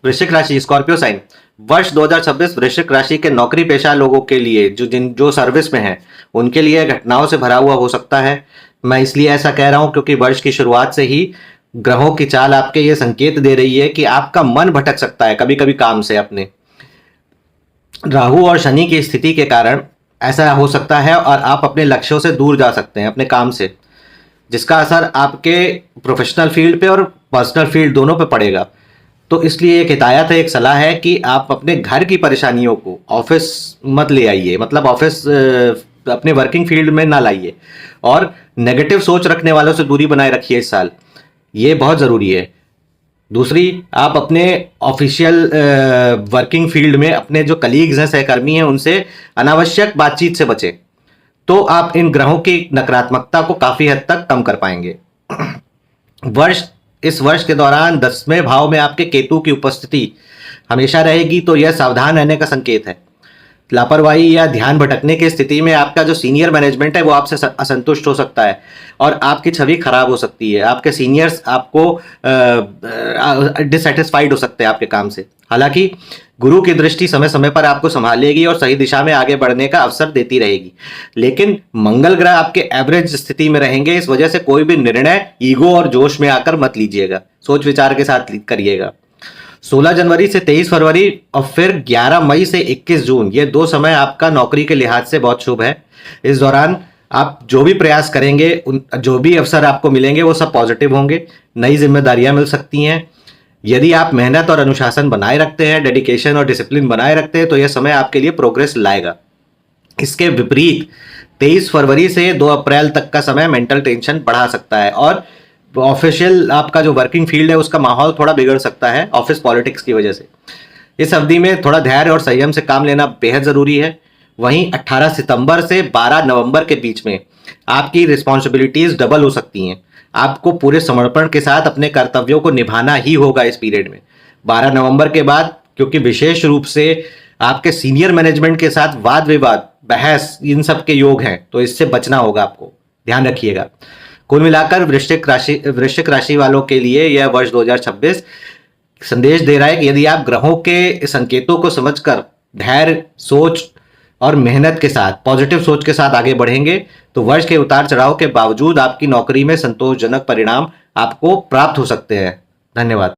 वृश्चिक राशि, Scorpio sign. वर्ष 2026 वृश्चिक राशि के नौकरी पेशा लोगों के लिए जो सर्विस में हैं उनके लिए घटनाओं से भरा हुआ हो सकता है। मैं इसलिए ऐसा कह रहा हूं क्योंकि वर्ष की शुरुआत से ही ग्रहों की चाल आपके ये संकेत दे रही है कि आपका मन भटक सकता है कभी कभी काम से अपने। राहु और शनि की स्थिति के कारण ऐसा हो सकता है और आप अपने लक्ष्यों से दूर जा सकते हैं अपने काम से, जिसका असर आपके प्रोफेशनल फील्ड पे और पर्सनल फील्ड दोनों पे पड़ेगा। तो इसलिए एक हिदायत है, एक सलाह है कि आप अपने घर की परेशानियों को ऑफिस मत ले आइए, मतलब ऑफिस अपने वर्किंग फील्ड में ना लाइए, और नेगेटिव सोच रखने वालों से दूरी बनाए रखिए इस साल, ये बहुत ज़रूरी है। दूसरी, आप अपने ऑफिशियल वर्किंग फील्ड में अपने जो कलीग्स हैं, सहकर्मी हैं, उनसे अनावश्यक बातचीत से बचें, तो आप इन ग्रहों की नकारात्मकता को काफ़ी हद तक कम कर पाएंगे। इस वर्ष के दौरान 10वें भाव में आपके केतु की उपस्थिति हमेशा रहेगी, तो यह सावधान रहने का संकेत है। लापरवाही या ध्यान भटकने की स्थिति में आपका जो सीनियर मैनेजमेंट है वो आपसे असंतुष्ट हो सकता है और आपकी छवि खराब हो सकती है। आपके सीनियर्स आपको डिससेटिस्फाइड हो सकते हैं आपके काम से। हालांकि गुरु की दृष्टि समय समय पर आपको संभालेगी और सही दिशा में आगे बढ़ने का अवसर देती रहेगी, लेकिन मंगल ग्रह आपके एवरेज स्थिति में रहेंगे। इस वजह से कोई भी निर्णय ईगो और जोश में आकर मत लीजिएगा, सोच विचार के साथ करिएगा। 16 जनवरी से 23 फरवरी और फिर 11 मई से 21 जून, ये 2 समय आपका नौकरी के लिहाज से बहुत शुभ है। इस दौरान आप जो भी प्रयास करेंगे, जो भी अवसर आपको मिलेंगे वो सब पॉजिटिव होंगे। नई जिम्मेदारियां मिल सकती हैं। यदि आप मेहनत और अनुशासन बनाए रखते हैं, डेडिकेशन और डिसिप्लिन बनाए रखते हैं, तो यह समय आपके लिए प्रोग्रेस लाएगा। इसके विपरीत 23 फरवरी से 2 अप्रैल तक का समय मेंटल टेंशन बढ़ा सकता है और ऑफिशियल आपका जो वर्किंग फील्ड है उसका माहौल थोड़ा बिगड़ सकता है ऑफिस पॉलिटिक्स की वजह से। इस अवधि में थोड़ा धैर्य और संयम से काम लेना बेहद ज़रूरी है। वहीं 18 सितंबर से 12 नवंबर के बीच में आपकी रिस्पॉन्सिबिलिटीज़ डबल हो सकती हैं। आपको पूरे समर्पण के साथ अपने कर्तव्यों को निभाना ही होगा इस पीरियड में। 12 नवंबर के बाद, क्योंकि विशेष रूप से आपके सीनियर मैनेजमेंट के साथ वाद विवाद, बहस, इन सब के योग हैं, तो इससे बचना होगा आपको, ध्यान रखिएगा। कुल मिलाकर वृश्चिक राशि वालों के लिए यह वर्ष 2026 संदेश दे रहा है कि यदि आप ग्रहों के संकेतों को समझकर धैर्य, सोच और मेहनत के साथ, पॉजिटिव सोच के साथ आगे बढ़ेंगे, तो वर्ष के उतार चढ़ाव के बावजूद आपकी नौकरी में संतोषजनक परिणाम आपको प्राप्त हो सकते हैं। धन्यवाद।